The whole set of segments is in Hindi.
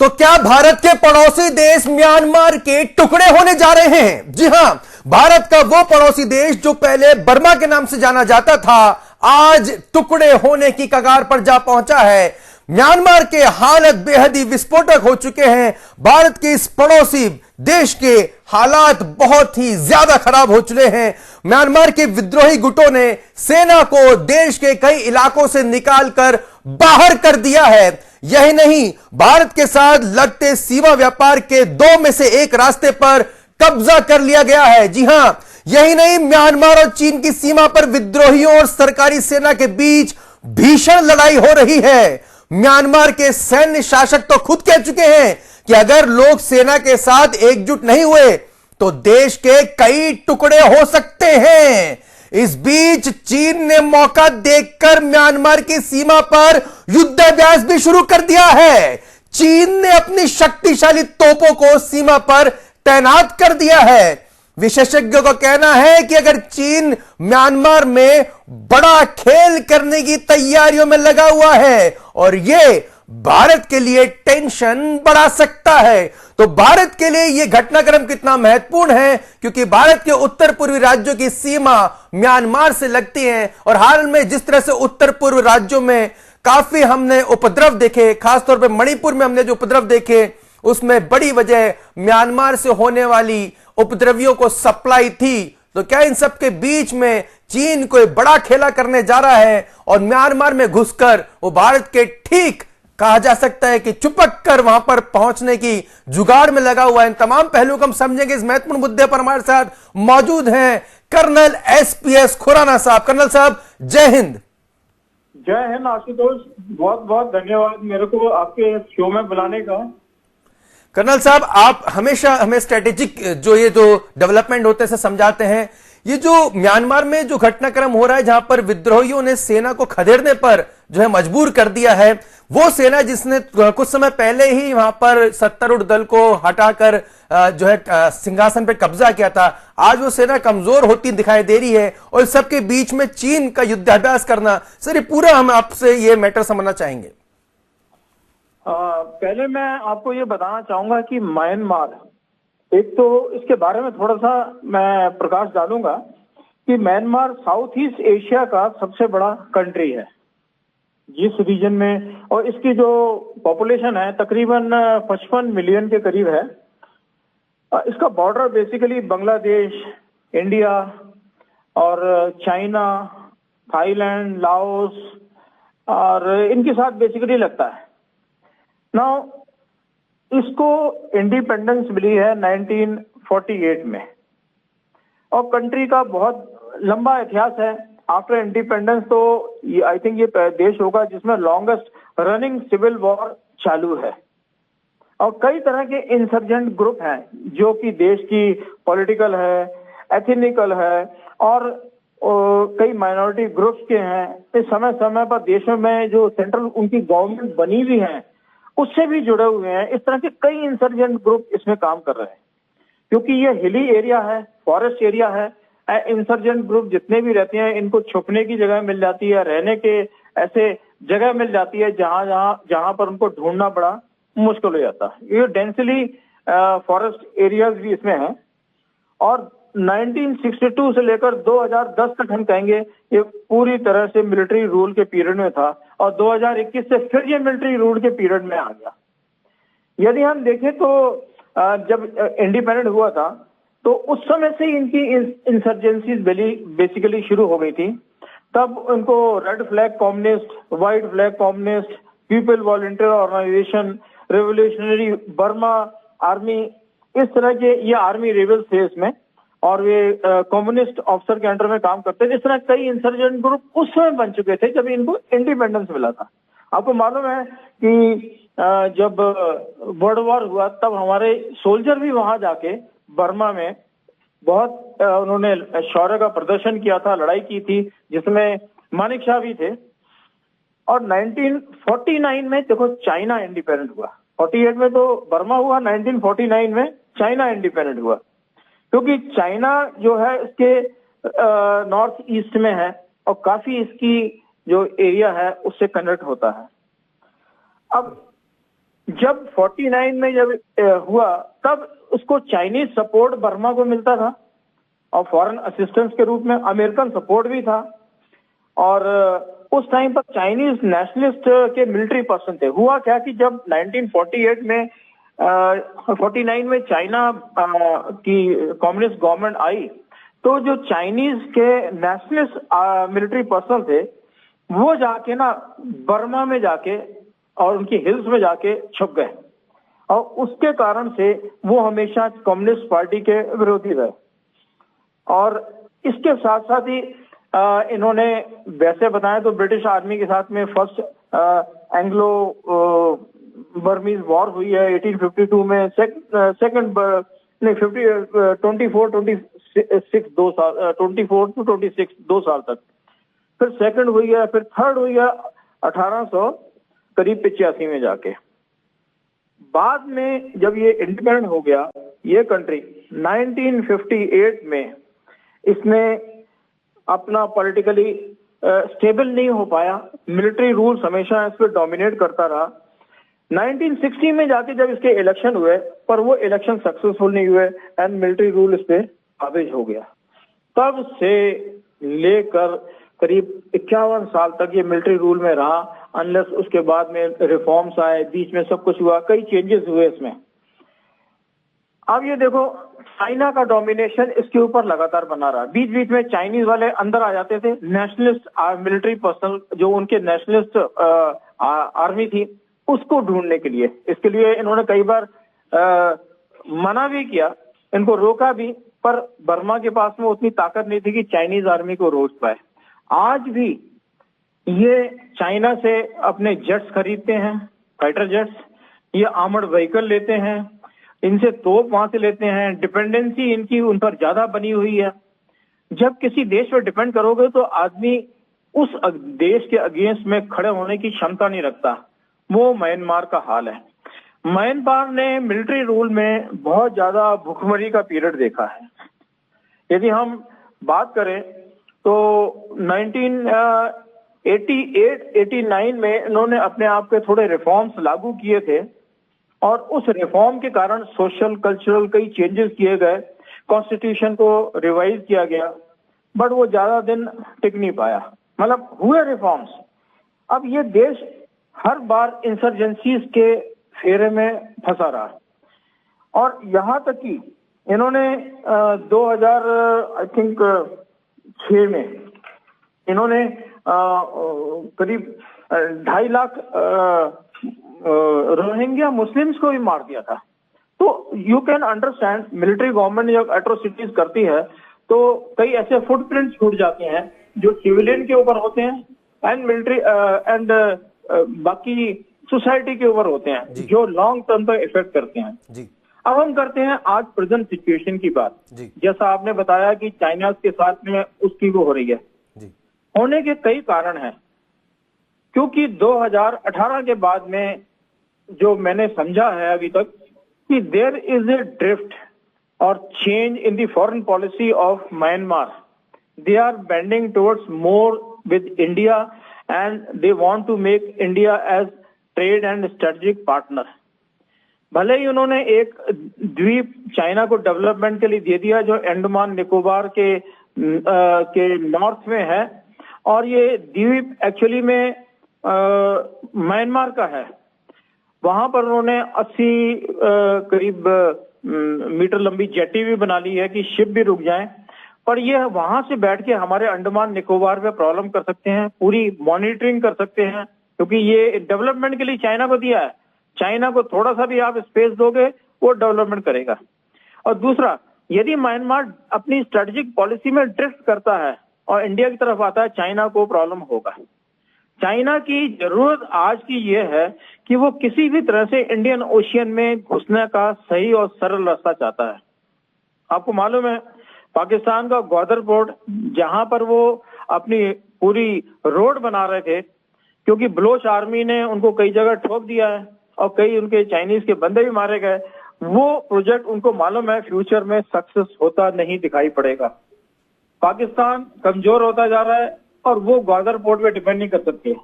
तो क्या भारत के पड़ोसी देश म्यांमार के टुकड़े होने जा रहे हैं? जी हां, भारत का वो पड़ोसी देश जो पहले बर्मा के नाम से जाना जाता था, आज टुकड़े होने की कगार पर जा पहुंचा है। म्यांमार के हालत बेहद ही विस्फोटक हो चुके हैं। भारत के इस पड़ोसी देश के हालात बहुत ही ज्यादा खराब हो चुके हैं। म्यांमार के विद्रोही गुटों ने सेना को देश के कई इलाकों से निकालकर बाहर कर दिया है। यही नहीं, भारत के साथ लगते सीमा व्यापार के दो में से एक रास्ते पर कब्जा कर लिया गया है। जी हां, यही नहीं, म्यांमार और चीन की सीमा पर विद्रोहियों और सरकारी सेना के बीच भीषण लड़ाई हो रही है। म्यांमार के सैन्य शासक तो खुद कह चुके हैं कि अगर लोग सेना के साथ एकजुट नहीं हुए तो देश के कई टुकड़े हो सकते हैं। इस बीच चीन ने मौका देखकर म्यांमार की सीमा पर युद्धाभ्यास भी शुरू कर दिया है। चीन ने अपनी शक्तिशाली तोपों को सीमा पर तैनात कर दिया है। विशेषज्ञों का कहना है कि अगर चीन म्यांमार में बड़ा खेल करने की तैयारियों में लगा हुआ है और यह भारत के लिए टेंशन बढ़ा सकता है। तो भारत के लिए यह घटनाक्रम कितना महत्वपूर्ण है, क्योंकि भारत के उत्तर पूर्वी राज्यों की सीमा म्यांमार से लगती है और हाल में जिस तरह से उत्तर पूर्व राज्यों में काफी हमने उपद्रव देखे, खासतौर पर मणिपुर में हमने जो उपद्रव देखे, उसमें बड़ी वजह म्यांमार से होने वाली उपद्रवियों को सप्लाई थी। तो क्या इन सब के बीच में चीन कोई बड़ा खेला करने जा रहा है और म्यांमार में घुसकर वो भारत के ठीक कहा जा सकता है कि चिपक कर वहां पर पहुंचने की जुगाड़ में लगा हुआ है? इन तमाम पहलुओं को हम समझेंगे। इस महत्वपूर्ण मुद्दे पर हमारे साथ मौजूद हैं कर्नल एसपीएस खुराना साहब। कर्नल साहब, जय हिंद। जय हिंद आशुतोष, बहुत बहुत धन्यवाद मेरे को आपके शो में बुलाने का। कर्नल साहब, आप हमेशा हमें स्ट्रेटेजिक जो डेवलपमेंट होते हैं समझाते हैं। ये जो म्यांमार में जो घटनाक्रम हो रहा है, जहां पर विद्रोहियों ने सेना को खदेड़ने पर जो है मजबूर कर दिया है, वो सेना जिसने कुछ समय पहले ही वहां पर सत्तारूढ़ दल को हटाकर जो है सिंहासन पर कब्जा किया था, आज वो सेना कमजोर होती दिखाई दे रही है और सबके बीच में चीन का युद्धाभ्यास करना। सर, ये पूरा हम आपसे ये मैटर समझना चाहेंगे। पहले मैं आपको ये बताना चाहूंगा कि म्यांमार, एक तो इसके बारे में थोड़ा सा मैं प्रकाश डालूंगा कि म्यांमार साउथ ईस्ट एशिया का सबसे बड़ा कंट्री है जिस रीजन में, और इसकी जो पॉपुलेशन है तकरीबन 55 मिलियन के करीब है। इसका बॉर्डर बेसिकली बांग्लादेश, इंडिया और चाइना, थाईलैंड, लाओस और इनके साथ बेसिकली लगता है। नाउ इसको इंडिपेंडेंस मिली है 1948 में और कंट्री का बहुत लंबा इतिहास है। आफ्टर इंडिपेंडेंस तो आई थिंक ये देश होगा जिसमें लॉन्गेस्ट रनिंग सिविल वॉर चालू है और कई तरह के इंसर्जेंट ग्रुप हैं जो कि देश की पॉलिटिकल है, एथनिकल है और कई माइनॉरिटी ग्रुप्स के हैं। इस समय समय पर देशों में जो सेंट्रल उनकी गवर्नमेंट बनी हुई है उससे भी जुड़े हुए हैं। इस तरह के कई इंसर्जेंट ग्रुप इसमें काम कर रहे हैं क्योंकि ये हिली एरिया है, फॉरेस्ट एरिया है। इंसर्जेंट ग्रुप जितने भी रहते हैं इनको छुपने की जगह मिल जाती है, रहने के ऐसे जगह मिल जाती है जहां पर उनको ढूंढना बड़ा मुश्किल हो जाता है। ये डेंसली फॉरेस्ट एरियाज भी इसमें हैं और 1962 से लेकर 2010 तक हम कहेंगे ये पूरी तरह से मिलिट्री रूल के पीरियड में था और 2021 से फिर ये मिलिट्री रूल के पीरियड में आ गया। यदि हम देखें तो जब इंडिपेंडेंट हुआ था तो उस समय से इनकी इंसर्जेंसीज बेसिकली शुरू हो गई थी। तब उनको red flag communist, white flag communist, people volunteer organisation, revolutionary Burma army, इस तरह के ये आर्मी रेबल्स थे इसमें और वे कम्युनिस्ट ऑफिसर के अंडर में काम करते थे। इस तरह कई इंसर्जेंट ग्रुप उस समय बन चुके थे जब इनको इंडिपेंडेंस मिला था। आपको मालूम है कि जब वर्ल्ड वॉर हुआ तब हमारे सोल्जर भी वहां जाके बर्मा में बहुत उन्होंने शौर्य का प्रदर्शन किया था, लड़ाई की थी जिसमें मानिक शाह भी थे। और 1949 में देखो चाइना इंडिपेंडेंट हुआ, 48 में तो बर्मा हुआ, 1949 में चाइना इंडिपेंडेंट हुआ क्योंकि चाइना जो है इसके नॉर्थ ईस्ट में है और काफी इसकी जो एरिया है उससे कनेक्ट होता है। अब जब 49 में जब हुआ तब उसको चाइनीज सपोर्ट बर्मा को मिलता था और फॉरेन असिस्टेंस के रूप में अमेरिकन सपोर्ट भी था। और उस टाइम पर चाइनीज नेशनलिस्ट के मिलिट्री पर्सन थे। हुआ क्या कि जब 1948 में 49 में चाइना की कम्युनिस्ट गवर्नमेंट आई तो जो चाइनीज के नेशनलिस्ट मिलिट्री पर्सन थे वो जाके ना बर्मा में जाके और उनकी हिल्स में जाके छुप गए और उसके कारण से वो हमेशा कम्युनिस्ट पार्टी के विरोधी रहे। और इसके साथ साथ ही इन्होंने वैसे बताया तो ब्रिटिश आर्मी के साथ में फर्स्ट एंग्लो बर्मीज वॉर हुई है 1852 में, सेकंड नहीं 24 to 26 2 साल तक, फिर सेकंड हुई है, फिर थर्ड हुई है 1800 करीब 85 में जाके। बाद में जब ये इंडिपेंडेंट हो गया ये कंट्री 1958 में इसने अपना पॉलिटिकली स्टेबल नहीं हो पाया, मिलिट्री रूल्स हमेशा इस पर डोमिनेट करता रहा। 1960 में जाके जब इसके इलेक्शन हुए पर वो इलेक्शन सक्सेसफुल नहीं हुए एंड मिलिट्री रूल इस पे काबिज हो गया। तब से लेकर करीब 51 साल तक ये मिलिट्री रूल में रहा, अनलेस उसके बाद में रिफॉर्म्स आए, बीच में सब कुछ हुआ, कई चेंजेस हुए इसमें। अब ये देखो चाइना का डोमिनेशन इसके ऊपर लगातार बना रहा। बीच बीच में चाइनीज वाले अंदर आ जाते थे, नेशनलिस्ट मिलिट्री पर्सनल जो उनके नेशनलिस्ट आर्मी थी उसको ढूंढने के लिए। इसके लिए इन्होंने कई बार मना भी किया, इनको रोका भी, पर बर्मा के पास में उतनी ताकत नहीं थी कि चाइनीज आर्मी को रोक पाए। आज भी ये चाइना से अपने जेट्स खरीदते हैं, फाइटर जेट्स, ये आर्मर्ड व्हीकल लेते हैं, इनसे तोप वहां से लेते हैं। डिपेंडेंसी इनकी उन पर ज्यादा बनी हुई है। जब किसी देश पर डिपेंड करोगे तो आदमी उस देश के अगेंस्ट में खड़े होने की क्षमता नहीं रखता। वो म्यांमार का हाल है। म्यांमार ने मिलिट्री रूल में बहुत ज्यादा भुखमरी का पीरियड देखा है। यदि हम बात करें तो 1988-89 में इन्होंने अपने आप के थोड़े रिफॉर्म्स लागू किए थे और उस रिफॉर्म के कारण सोशल कल्चरल कई चेंजेस किए गए, कॉन्स्टिट्यूशन को रिवाइज किया गया, बट वो ज्यादा दिन टिक नहीं पाया। मतलब हुए रिफॉर्म्स। अब ये देश हर बार इंसर्जेंसीज के फेरे में फंसा रहा और यहाँ तक कि इन्होंने 2000 आई थिंक 6 में इन्होंने करीब 2.5 लाख रोहिंग्या मुस्लिम्स को भी मार दिया था। तो you can understand military government जब एट्रोसिटीज करती है तो कई ऐसे फुटप्रिंट्स छूट जाते हैं जो सिविलियन के ऊपर होते हैं एंड मिलिट्री एंड बाकी सोसाइटी के ऊपर होते हैं जो लॉन्ग टर्म तक इफेक्ट करते हैं जी। अब हम करते हैं आज प्रेजेंट सिचुएशन की बात जी। जैसा आपने बताया कि चाइना के साथ में उसकी वो हो रही है जी। होने के कई कारण हैं, क्योंकि 2018 के बाद में जो मैंने समझा है अभी तक कि देयर इज ए ड्रिफ्ट और change in the foreign policy of Myanmar. They are bending towards more with India and they want to make India as trade and strategic partner. भले ही उन्होंने एक द्वीप चाइना को डेवलपमेंट के लिए दे दिया जो अंडमान निकोबार के नॉर्थ में है और ये द्वीप एक्चुअली में म्यांमार का है। वहां पर उन्होंने 80 करीब मीटर लंबी जेटी भी बना ली है कि शिप भी रुक जाए, पर ये वहां से बैठ के हमारे अंडमान निकोबार पे प्रॉब्लम कर सकते हैं, पूरी मॉनिटरिंग कर सकते हैं, क्योंकि ये डेवलपमेंट के लिए चाइना को दिया है। चाइना को थोड़ा सा भी आप स्पेस दोगे वो डेवलपमेंट करेगा। और दूसरा, यदि म्यांमार अपनी स्ट्रेटेजिक पॉलिसी में ड्रिफ्ट करता है और इंडिया की तरफ आता है, चाइना को प्रॉब्लम होगा। चाइना की जरूरत आज की ये है कि वो किसी भी तरह से इंडियन ओशियन में घुसने का सही और सरल रास्ता चाहता है। आपको मालूम है पाकिस्तान का ग्वादर पोर्ट, जहां पर वो अपनी पूरी रोड बना रहे थे, क्योंकि बलोच आर्मी ने उनको कई जगह ठोक दिया है और कई उनके चाइनीज के बंदे भी मारे गए, वो प्रोजेक्ट उनको मालूम है फ्यूचर में सक्सेस होता नहीं दिखाई पड़ेगा। पाकिस्तान कमजोर होता जा रहा है और वो ग्वादर पोर्ट पे डिपेंड नहीं कर सकते।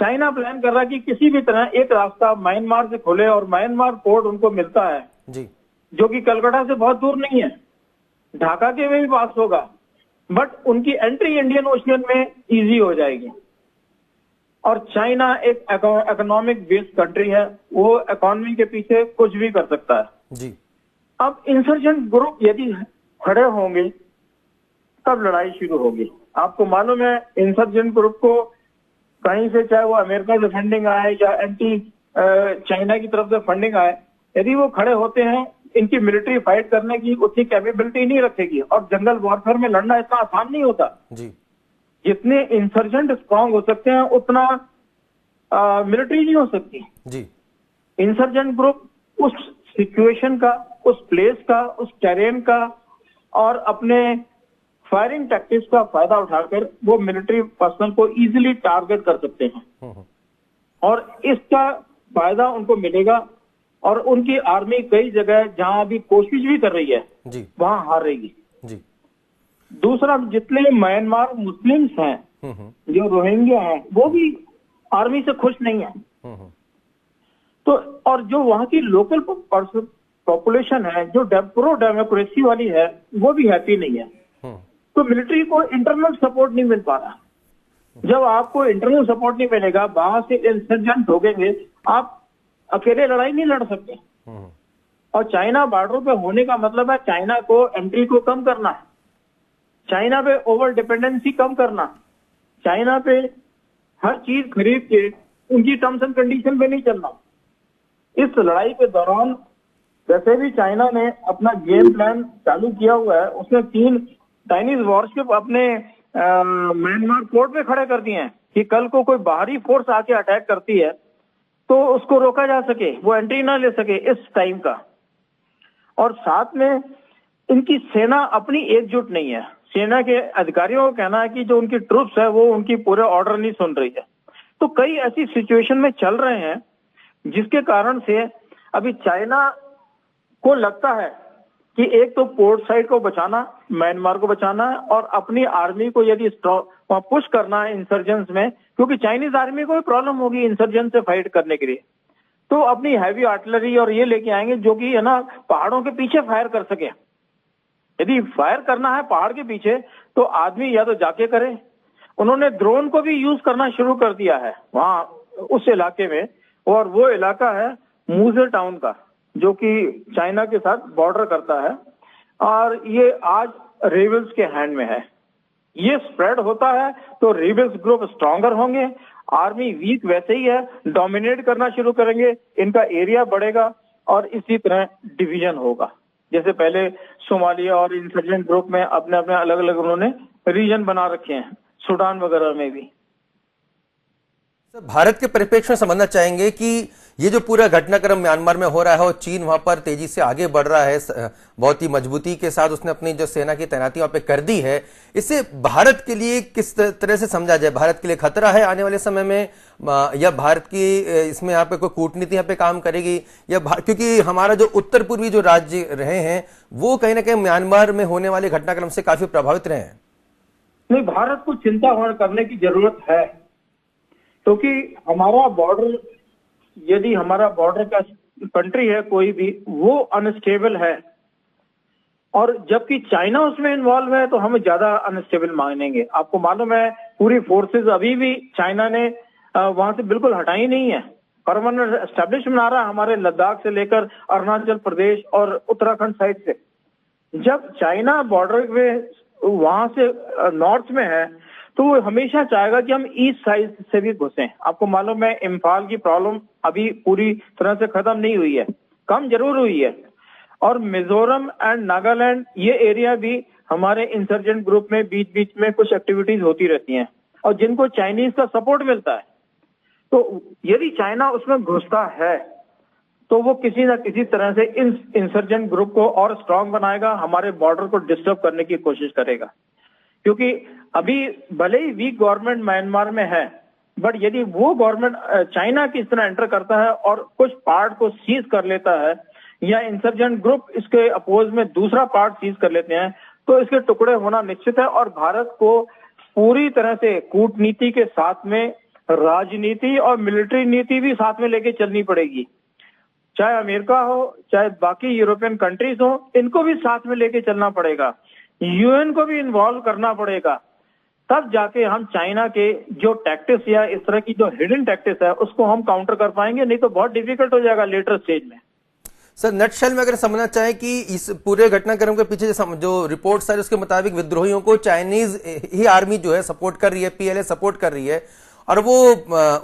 चाइना प्लान कर रहा है कि किसी भी तरह एक रास्ता म्यांमार से खोले, और म्यांमार पोर्ट उनको मिलता है जी जो कि कलकत्ता से बहुत दूर नहीं है, ढाका के में भी पास होगा, बट उनकी एंट्री इंडियन ओशियन में इजी हो जाएगी। और चाइना एक इकोनॉमिक बेस्ड कंट्री है, वो इकोनॉमी के पीछे कुछ भी कर सकता है। जी अब इंसर्जेंट ग्रुप यदि खड़े होंगे तब लड़ाई शुरू होगी। आपको मालूम है इंसर्जेंट ग्रुप को कहीं से, चाहे वो अमेरिका से फंडिंग आए या एंटी चाइना की तरफ से फंडिंग आए, यदि वो खड़े होते हैं, इनकी मिलिट्री फाइट करने की उतनी कैपेबिलिटी नहीं रखेगी, और जंगल वॉरफेयर में लड़ना इतना आसान नहीं होता। जी जितने इंसर्जेंट स्ट्रांग हो सकते हैं उतना मिलिट्री नहीं हो सकती। जी इंसर्जेंट ग्रुप उस सिचुएशन का, उस प्लेस का, उस टेरेन का और अपने फायरिंग टैक्टिक्स का फायदा उठाकर वो मिलिट्री पर्सनल को इजीली टारगेट कर सकते हैं, और इसका फायदा उनको मिलेगा। और उनकी आर्मी कई जगह जहां भी कोशिश भी कर रही है जी वहां हार रहेगी। जी दूसरा, जितने म्यांमार मुस्लिम्स हैं, जो रोहिंग्या हैं, वो भी आर्मी से खुश नहीं है। तो और जो वहां की लोकल पॉपुलेशन है, जो प्रो डेमोक्रेसी वाली है, वो भी हैप्पी नहीं है। तो मिलिट्री को इंटरनल सपोर्ट नहीं मिल पा रहा। जब आपको इंटरनल सपोर्ट नहीं मिलेगा, बाहर से इंसर्जेंट होंगे, आप अकेले लड़ाई नहीं लड़ सकते। और चाइना बॉर्डर पे होने का मतलब है चाइना को एंट्री को कम करना है, चाइना पे ओवर डिपेंडेंसी कम करना, चाइना पे हर चीज खरीद के उनकी टर्म्स एंड कंडीशन पे नहीं चलना। इस लड़ाई के दौरान वैसे भी चाइना ने अपना गेम प्लान चालू किया हुआ है। उसने 3 चाइनीज वॉरशिप अपने म्यांमार पोर्ट में खड़े कर दिए हैं कि कल को कोई बाहरी फोर्स आके अटैक करती है तो उसको रोका जा सके, वो एंट्री ना ले सके इस टाइम का। और साथ में इनकी सेना अपनी एकजुट नहीं है। सेना के अधिकारियों का कहना है कि जो उनकी ट्रूप्स है वो उनकी पूरे ऑर्डर नहीं सुन रही है। तो कई ऐसी सिचुएशन में चल रहे हैं जिसके कारण से अभी चाइना को लगता है कि एक तो पोर्ट साइड को बचाना, म्यांमार को बचाना है, और अपनी आर्मी को यदि पुश करना है इंसर्जेंस में, क्योंकि चाइनीज आर्मी को भी प्रॉब्लम होगी इंसर्जेंस से फाइट करने के लिए, तो अपनी हैवी आर्टिलरी और ये लेके आएंगे जो कि है ना पहाड़ों के पीछे फायर कर सके। यदि फायर करना है पहाड़ के पीछे तो आदमी या तो जाके करे। उन्होंने ड्रोन को भी यूज करना शुरू कर दिया है वहां उस इलाके में, और वो इलाका है मूजे टाउन का जो कि चाइना के साथ बॉर्डर करता है, और ये आज रेबल्स के हैंड में है। ये स्प्रेड होता है तो रेबल्स ग्रुप स्ट्रॉन्गर होंगे, आर्मी वीक वैसे ही है, डोमिनेट करना शुरू करेंगे, इनका एरिया बढ़ेगा और इसी तरह डिवीजन होगा। जैसे पहले सोमालिया और इंसर्जेंट ग्रुप में अपने अपने अलग अलग उन्होंने रीजन बना रखे हैं, सूडान वगैरह में भी। भारत के परिप्रेक्ष्य में समझना चाहेंगे कि ये जो पूरा घटनाक्रम म्यांमार में हो रहा है और चीन वहां पर तेजी से आगे बढ़ रहा है, बहुत ही मजबूती के साथ उसने अपनी जो सेना की तैनाती वहां पे कर दी है, इसे भारत के लिए किस तरह से समझा जाए? भारत के लिए खतरा है आने वाले समय में, या भारत की इसमें यहाँ पे कोई कूटनीति यहाँ पे काम करेगी, या क्योंकि हमारा जो उत्तर पूर्वी जो राज्य रहे हैं वो कहीं ना कहीं म्यांमार में होने वाले घटनाक्रम से काफी प्रभावित रहे हैं। नहीं, भारत को चिंता करने की जरूरत है, क्योंकि हमारा बॉर्डर, यदि हमारा बॉर्डर का कंट्री है कोई भी, वो अनस्टेबल है, और जबकि चाइना उसमें इन्वॉल्व है तो हम ज्यादा अनस्टेबल मानेंगे। आपको मालूम है पूरी फोर्सेस अभी भी चाइना ने वहां से बिल्कुल हटाई नहीं है, परमानेंट एस्टेब्लिशमेंट आ रहा है हमारे लद्दाख से लेकर अरुणाचल प्रदेश और उत्तराखंड साइड से। जब चाइना बॉर्डर में वहां से नॉर्थ में है तो वो हमेशा चाहेगा कि हम ईस्ट साइड से भी घुसें। आपको मालूम है इम्फाल की प्रॉब्लम अभी पूरी तरह से खत्म नहीं हुई है, कम जरूर हुई है, और मिजोरम एंड नागालैंड ये एरिया भी हमारे इंसर्जेंट ग्रुप में बीच बीच में कुछ एक्टिविटीज होती रहती हैं और जिनको चाइनीज का सपोर्ट मिलता है। तो यदि चाइना उसमें घुसता है तो वो किसी न किसी तरह से इन इंसर्जेंट ग्रुप को और स्ट्रांग बनाएगा, हमारे बॉर्डर को डिस्टर्ब करने की कोशिश करेगा। क्योंकि अभी भले ही वीक गवर्नमेंट म्यांमार में है, बट यदि वो गवर्नमेंट चाइना की तरह एंटर करता है और कुछ पार्ट को सीज कर लेता है, या इंसर्जेंट ग्रुप इसके अपोज में दूसरा पार्ट सीज कर लेते हैं, तो इसके टुकड़े होना निश्चित है। और भारत को पूरी तरह से कूटनीति के साथ में राजनीति और मिलिट्री नीति भी साथ में लेके चलनी पड़ेगी। चाहे अमेरिका हो, चाहे बाकी यूरोपियन कंट्रीज हो, इनको भी साथ में लेके चलना पड़ेगा। यूएन को भी इन्वॉल्व करना पड़ेगा। तब जाके हम चाइना के जो टैक्टिक्स या इस तरह की जो हिडन टैक्टिक्स है उसको हम काउंटर कर पाएंगे, नहीं तो बहुत डिफिकल्ट हो जाएगा लेटर स्टेज में। सर, नटशेल में अगर समझना चाहें कि इस पूरे घटनाक्रम के पीछे जो रिपोर्ट्स है उसके मुताबिक विद्रोहियों को चाइनीज ही आर्मी जो है सपोर्ट कर रही है, पीएलए सपोर्ट कर रही है, और वो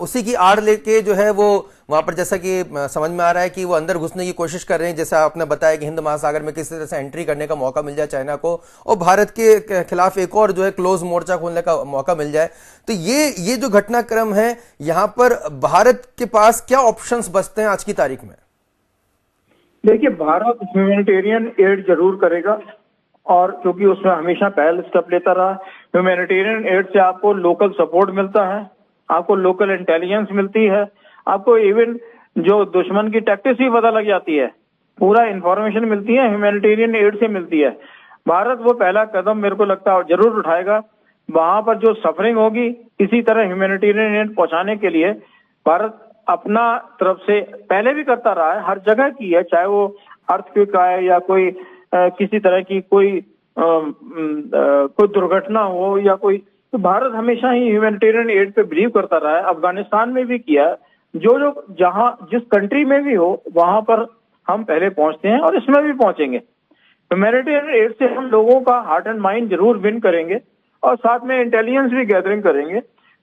उसी की आड़ लेके जो है वो वहां पर, जैसा कि समझ में आ रहा है कि वो अंदर घुसने की कोशिश कर रहे हैं, जैसा आपने बताया कि हिंद महासागर में किसी तरह से एंट्री करने का मौका मिल जाए चाइना को, और भारत के खिलाफ एक और जो है क्लोज मोर्चा खोलने का मौका मिल जाए। तो ये जो घटनाक्रम है, यहाँ पर भारत के पास क्या ऑप्शंस बचते हैं आज की तारीख में? देखिए, भारत ह्यूमैनिटेरियन एड जरूर करेगा, और क्योंकि उसमें हमेशा पहल स्टेप लेता रहा। ह्यूमैनिटेरियन एड से आपको लोकल सपोर्ट मिलता है, आपको लोकल इंटेलिजेंस मिलती है, आपको इवन जो दुश्मन की टैक्टिक्स भी पता लग जाती है, पूरा इंफॉर्मेशन मिलती है, ह्यूमैनिटेरियन एड से मिलती है। भारत वो पहला कदम मेरे को लगता है जरूर उठाएगा। वहां पर जो सफरिंग होगी, इसी तरह ह्यूमैनिटेरियन एड पहुंचाने के लिए भारत अपना तरफ से पहले भी करता रहा है, हर जगह की है, चाहे वो अर्थक्वेक आए या कोई किसी तरह की कोई दुर्घटना हो या कोई, तो भारत हमेशा ही ह्यूमैनिटेरियन एड पे बिलीव करता रहा है। अफगानिस्तान में भी किया, जो जहां जिस कंट्री में भी हो वहां पर हम पहले पहुंचते हैं, और इसमें भी पहुंचेंगे। ह्यूमैनिटेरियन एड से हम लोगों का हार्ट एंड माइंड जरूर विन करेंगे, और साथ में इंटेलिजेंस भी गैदरिंग करेंगे।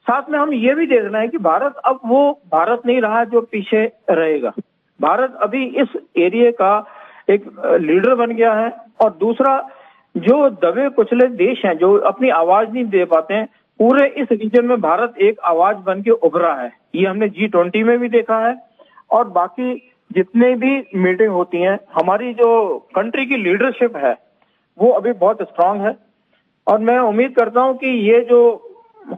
साथ में हम ये भी देखना है कि भारत अब वो भारत नहीं रहा जो पीछे रहेगा। भारत अभी इस एरिया का एक लीडर बन गया है, और दूसरा जो दबे कुचले देश हैं जो अपनी आवाज नहीं दे पाते हैं, पूरे इस रीजन में भारत एक आवाज बन के उभरा है। ये हमने G20 में भी देखा है, और बाकी जितने भी मीटिंग होती हैं, हमारी जो कंट्री की लीडरशिप है वो अभी बहुत स्ट्रांग है। और मैं उम्मीद करता हूं कि ये जो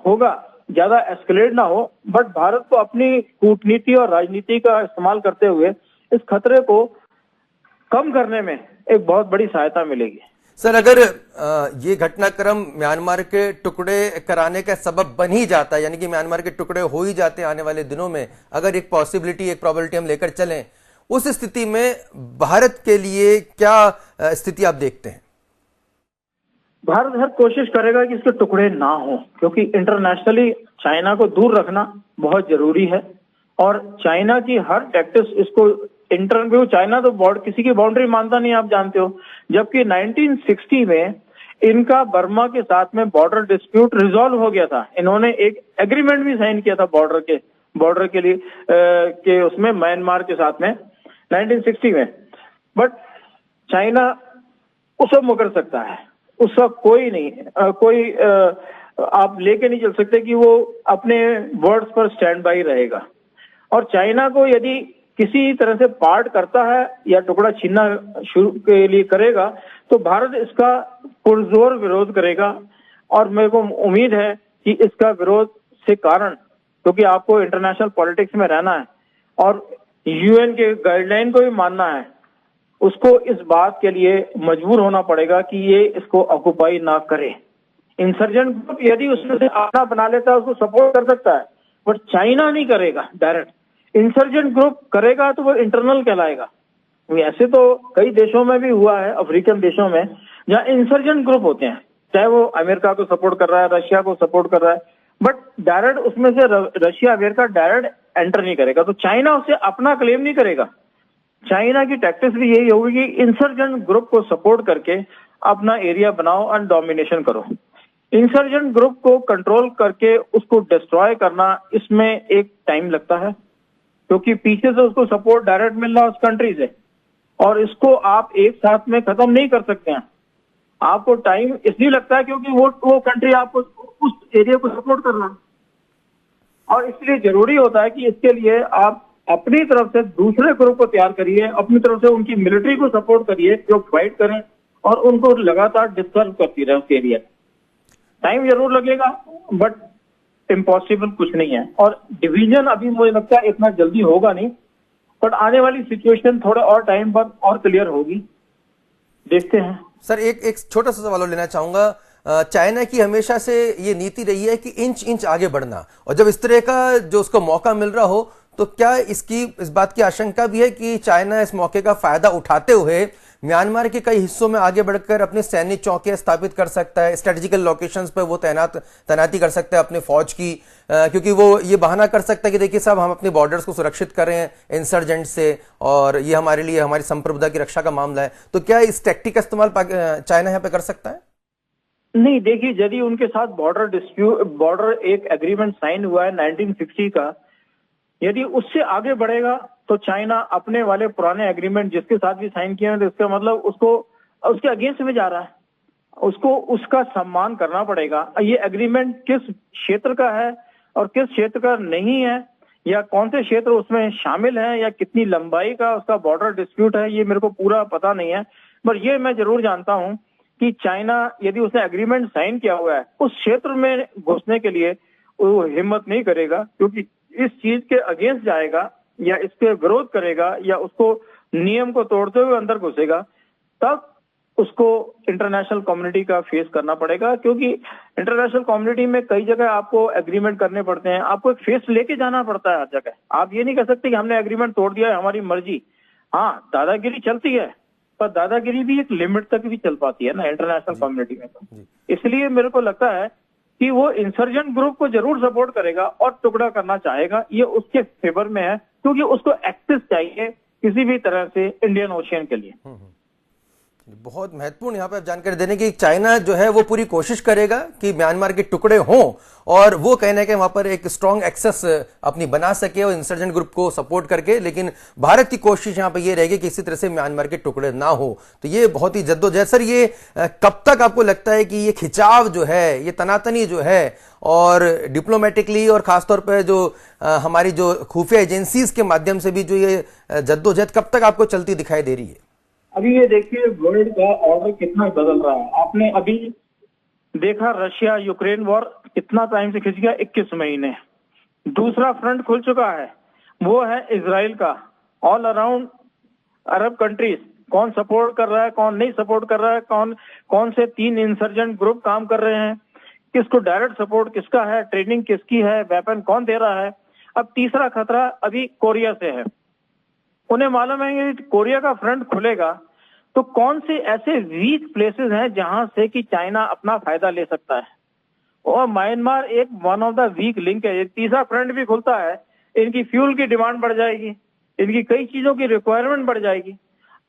होगा ज्यादा एस्केलेट ना हो, बट भारत को अपनी कूटनीति और राजनीति का इस्तेमाल करते हुए इस खतरे को कम करने में एक बहुत बड़ी सहायता मिलेगी। सर, अगर ये घटनाक्रम म्यांमार के टुकड़े कराने का सबब बन ही जाता है, यानी कि म्यांमार के टुकड़े हो ही जाते हैं आने वाले दिनों में, अगर एक पॉसिबिलिटी, एक प्रोबेबिलिटी हम लेकर चलें, उस स्थिति में भारत के लिए क्या स्थिति आप देखते हैं? भारत हर कोशिश करेगा कि इसके टुकड़े ना हो, क्योंकि इंटरनेशनली चाइना को दूर रखना बहुत जरूरी है। और चाइना की हर टैक्टिक्स इसको इंटरव्यू, चाइना तो किसी की बाउंड्री मानता नहीं, आप जानते हो। जबकि 1960 में इनका बर्मा के साथ में बॉर्डर डिस्प्यूट रिजॉल्व हो गया था। इन्होंने एक एग्रीमेंट भी साइन किया था बॉर्डर के लिए के उसमें म्यांमार के साथ में 1960 में। बट चाइना उसको मुकर सकता है, उसका कोई नहीं, आप लेके नहीं चल सकते कि वो अपने वर्ड्स पर स्टैंड बाई रहेगा। और चाइना को यदि किसी तरह से पार्ट करता है या टुकड़ा छीनना शुरू के लिए करेगा, तो भारत इसका पुरजोर विरोध करेगा। और मेरे को उम्मीद है कि इसका विरोध से कारण, क्योंकि आपको इंटरनेशनल पॉलिटिक्स में रहना है और यूएन के गाइडलाइन को भी मानना है, उसको इस बात के लिए मजबूर होना पड़ेगा कि ये इसको ऑक्युपाई ना करे। इंसर्जेंट ग्रुप यदि उसमें से अपना बना लेता है उसको सपोर्ट कर सकता है, बट चाइना नहीं करेगा डायरेक्ट। इंसर्जेंट ग्रुप करेगा तो वो इंटरनल कहलाएगा। ऐसे तो कई देशों में भी हुआ है, अफ्रीकन देशों में, जहां इंसर्जेंट ग्रुप होते हैं, चाहे वो अमेरिका को सपोर्ट कर रहा है, रशिया को सपोर्ट कर रहा है, बट डायरेक्ट उसमें से रशिया अमेरिका डायरेक्ट एंटर नहीं करेगा। तो चाइना उससे अपना क्लेम नहीं करेगा। चाइना की टैक्टिक्स भी यही होगी कि इंसर्जेंट ग्रुप को सपोर्ट करके अपना एरिया बनाओ और डोमिनेशन करो। इंसर्जेंट ग्रुप को कंट्रोल करके उसको डिस्ट्रॉय करना, इसमें एक टाइम लगता है, क्योंकि पीछे से उसको सपोर्ट डायरेक्ट मिल रहा है उस कंट्री से, और इसको आप एक साथ में खत्म नहीं कर सकते हैं। आपको टाइम इसलिए लगता है क्योंकि वो कंट्री आपको उस एरिया को सपोर्ट करना, और इसलिए जरूरी होता है कि इसके लिए आप अपनी तरफ से दूसरे ग्रुप को तैयार करिए, अपनी तरफ से उनकी मिलिट्री को सपोर्ट करिए जो फाइट करें, और उनको लगातार डिस्टर्ब करती रहे उस एरिया। टाइम जरूर लगेगा, बट इम्पॉसिबल कुछ नहीं है। और डिवीजन अभी मुझे लगता है इतना जल्दी होगा नहीं, बट आने वाली सिचुएशन थोड़ा और टाइम बाद और क्लियर होगी, देखते हैं। सर, एक छोटा सा सवाल लेना चाहूंगा। चाइना की हमेशा से ये नीति रही है कि इंच इंच आगे बढ़ना, और जब इस तरह का जो उसको मौका मिल रहा हो तो क्या इस बात की आशंका भी है कि चाइना इस मौके का फायदा उठाते हुए म्यांमार के कई हिस्सों में आगे बढ़कर अपने सैन्य चौकियां स्थापित कर सकता है, स्ट्रेटेजिकल लोकेशंस पर वो तैनाती कर सकता है अपने फौज की, क्योंकि वो ये बहाना कर सकता है कि देखिए साहब हम अपने बॉर्डर्स को सुरक्षित कर रहे हैं इंसर्जेंट से, और ये हमारे लिए हमारी संप्रभुता की रक्षा का मामला है। तो क्या इस टैक्टिक का इस्तेमाल चाइना यहाँ पे कर सकता है? नहीं, देखिए, यदि उनके साथ बॉर्डर एक एग्रीमेंट साइन हुआ है 1960 का, यदि उससे आगे बढ़ेगा तो चाइना अपने वाले पुराने एग्रीमेंट जिसके साथ भी साइन किए हैं, तो इसका मतलब उसको उसके अगेंस्ट में जा रहा है, उसको उसका सम्मान करना पड़ेगा। ये एग्रीमेंट किस क्षेत्र का है और किस क्षेत्र का नहीं है, या कौन से क्षेत्र उसमें शामिल है, या कितनी लंबाई का उसका बॉर्डर डिस्प्यूट है, ये मेरे को पूरा पता नहीं है। पर ये मैं जरूर जानता हूं कि चाइना यदि उसने एग्रीमेंट साइन किया हुआ है, उस क्षेत्र में घुसने के लिए वो हिम्मत नहीं करेगा, क्योंकि इस चीज के अगेंस्ट जाएगा या इसके विरोध करेगा या उसको नियम को तोड़ते हुए अंदर घुसेगा, तब उसको इंटरनेशनल कम्युनिटी का फेस करना पड़ेगा। क्योंकि इंटरनेशनल कम्युनिटी में कई जगह आपको एग्रीमेंट करने पड़ते हैं, आपको एक फेस लेके जाना पड़ता है हर जगह। आप ये नहीं कह सकते कि हमने एग्रीमेंट तोड़ दिया है, हमारी मर्जी। हाँ, दादागिरी चलती है, पर दादागिरी भी एक लिमिट तक भी चल पाती है ना इंटरनेशनल कम्युनिटी में। तो इसलिए मेरे को लगता है कि वो इंसर्जेंट ग्रुप को जरूर सपोर्ट करेगा और टुकड़ा करना चाहेगा, ये उसके फेवर में है, क्योंकि उसको एक्सेस चाहिए किसी भी तरह से इंडियन ओशियन के लिए। बहुत महत्वपूर्ण यहाँ पे जानकारी देने की, चाइना जो है वो पूरी कोशिश करेगा कि म्यांमार के टुकड़े हों और वो कहने के वहां पर एक स्ट्रॉन्ग एक्सेस अपनी बना सके और इंसर्जेंट ग्रुप को सपोर्ट करके, लेकिन भारत की कोशिश यहाँ पे ये रहेगी कि किसी तरह से म्यांमार के टुकड़े ना हो। तो ये बहुत ही जद्दोजहद। सर, ये कब तक आपको लगता है कि ये खिंचाव जो है, ये तनातनी जो है, और डिप्लोमेटिकली और खासतौर पर जो हमारी जो खुफिया एजेंसीज के माध्यम से भी जो ये जद्दोजहद कब तक आपको चलती दिखाई दे रही है? अभी ये देखिए वर्ल्ड का ऑर्डर कितना बदल रहा है। आपने अभी देखा रशिया यूक्रेन वॉर कितना टाइम से खिंच गया, 21 महीने। दूसरा फ्रंट खुल चुका है, वो है इजराइल का। ऑल अराउंड अरब कंट्रीज कौन सपोर्ट कर रहा है, कौन नहीं सपोर्ट कर रहा है, कौन से 3 इंसर्जेंट ग्रुप काम कर रहे हैं, किसको डायरेक्ट सपोर्ट किसका है, ट्रेनिंग किसकी है, वेपन कौन दे रहा है। अब तीसरा खतरा अभी कोरिया से है। उन्हें मालूम है कि कोरिया का फ्रंट खुलेगा तो कौन से ऐसे वीक प्लेसेस हैं जहां से कि चाइना अपना फायदा ले सकता है, और म्यांमार एक one of the weak link है। तीसरा फ्रंट भी खुलता है, इनकी फ्यूल की डिमांड बढ़ जाएगी, इनकी कई चीजों की रिक्वायरमेंट बढ़ जाएगी।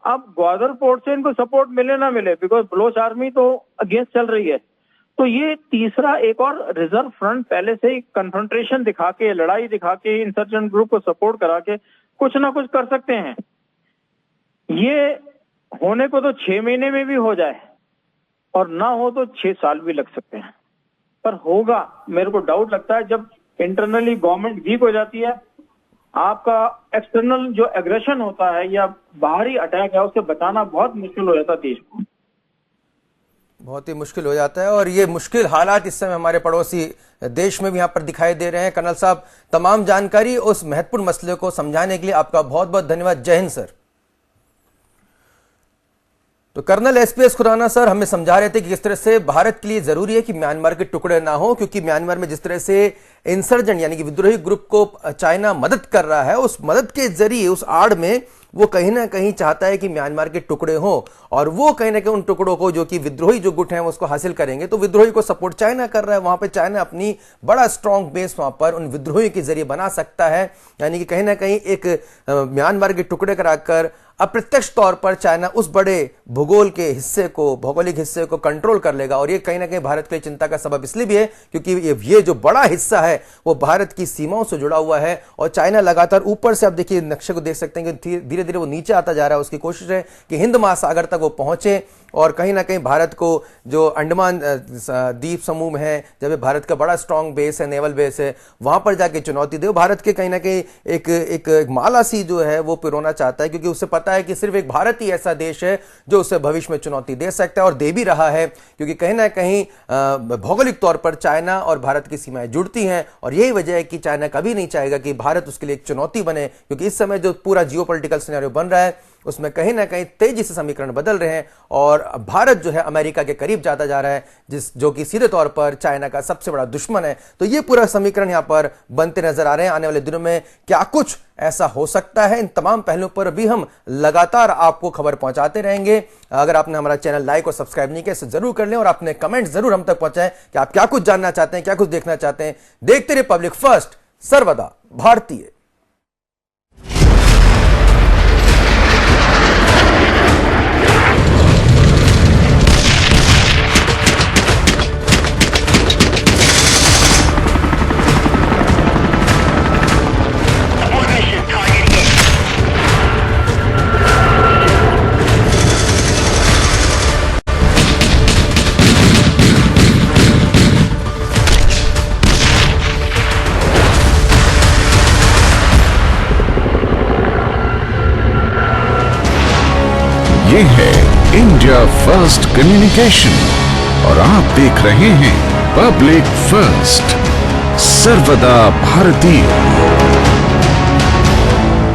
अब ग्वादर पोर्ट से इनको सपोर्ट मिले ना मिले, बिकॉज बलोच आर्मी तो अगेंस्ट चल रही है, तो ये तीसरा एक और रिजर्व फ्रंट पहले से ही कन्फ्रंटेशन दिखा के, लड़ाई दिखा के, इंसर्जेंट ग्रुप को सपोर्ट करा के कुछ ना कुछ कर सकते हैं। ये होने को तो 6 महीने में भी हो जाए, और ना हो तो 6 साल भी लग सकते हैं, पर होगा। मेरे को डाउट लगता है जब इंटरनली गवर्नमेंट वीक हो जाती है, आपका एक्सटर्नल जो एग्रेशन होता है या बाहरी अटैक है, उससे बचाना बहुत मुश्किल हो जाता है देश को, बहुत ही मुश्किल हो जाता है। और ये मुश्किल हालात इस समय हमारे पड़ोसी देश में भी यहाँ पर दिखाई दे रहे हैं। कर्नल साहब, तमाम जानकारी उस महत्वपूर्ण मसले को समझाने के लिए आपका बहुत बहुत धन्यवाद। जय हिंद सर। तो कर्नल एसपीएस खुराना सर हमें समझा रहे थे कि किस तरह से भारत के लिए जरूरी है कि म्यांमार के टुकड़े ना हो, क्योंकि म्यांमार में जिस तरह से इंसर्जेंट यानी कि विद्रोही ग्रुप को चाइना मदद कर रहा है, उस मदद के जरिए, उस आड़ में वो कहीं ना कहीं चाहता है कि म्यांमार के टुकड़े हो, और वो कहीं ना कहीं उन टुकड़ों को जो कि विद्रोही जो गुट हैं उसको हासिल करेंगे। तो विद्रोही को सपोर्ट चाइना कर रहा है, वहां पे चाइना अपनी बड़ा स्ट्रॉन्ग बेस वहां पर उन विद्रोही के जरिए बना सकता है। यानी कि कहीं ना कहीं एक म्यांमार के टुकड़े कराकर अप्रत्यक्ष तौर पर चाइना उस बड़े भूगोल के हिस्से को, भौगोलिक हिस्से को कंट्रोल कर लेगा। और ये कहीं ना कहीं भारत के लिए चिंता का सबब इसलिए भी है क्योंकि ये जो बड़ा हिस्सा है वो भारत की सीमाओं से जुड़ा हुआ है, और चाइना लगातार ऊपर से, आप देखिए नक्शे को देख सकते हैं कि धीरे धीरे वो नीचे आता जा रहा है। उसकी कोशिश है कि हिंद महासागर तक वो पहुंचे, और कहीं ना कहीं भारत को जो अंडमान द्वीप समूह में है, जब भारत का बड़ा स्ट्रांग बेस है, नेवल बेस है, वहां पर जाके चुनौती दे। भारत के कहीं ना कहीं एक माला सी जो है वो पिरोना चाहता है, क्योंकि उसे पता है कि सिर्फ एक भारत ही ऐसा देश है जो उसे भविष्य में चुनौती दे सकता है, और दे भी रहा है, क्योंकि कहीं ना कहीं भौगोलिक तौर पर चाइना और भारत की सीमाएं जुड़ती हैं। और यही वजह है कि चाइना कभी नहीं चाहेगा कि भारत उसके लिए एक चुनौती बने, क्योंकि इस समय जो पूरा जियोपॉलिटिकल सिनेरियो बन रहा है उसमें कहीं ना कहीं तेजी से समीकरण बदल रहे हैं और भारत जो है अमेरिका के करीब जाता जा रहा है, जो कि सीधे तौर पर चाइना का सबसे बड़ा दुश्मन है। तो ये पूरा समीकरण यहां पर बनते नजर आ रहे हैं। आने वाले दिनों में क्या कुछ ऐसा हो सकता है, इन तमाम पहलुओं पर भी हम लगातार आपको खबर पहुंचाते रहेंगे। अगर आपने हमारा चैनल लाइक और सब्सक्राइब नहीं किया तो जरूर कर लें और अपने कमेंट जरूर हम तक पहुंचाएं कि आप क्या कुछ जानना चाहते हैं, क्या कुछ देखना चाहते हैं। देखते रहिए पब्लिक फर्स्ट, सर्वदा भारतीय। ये है इंडिया फर्स्ट कम्युनिकेशन और आप देख रहे हैं पब्लिक फर्स्ट, सर्वदा भारतीय।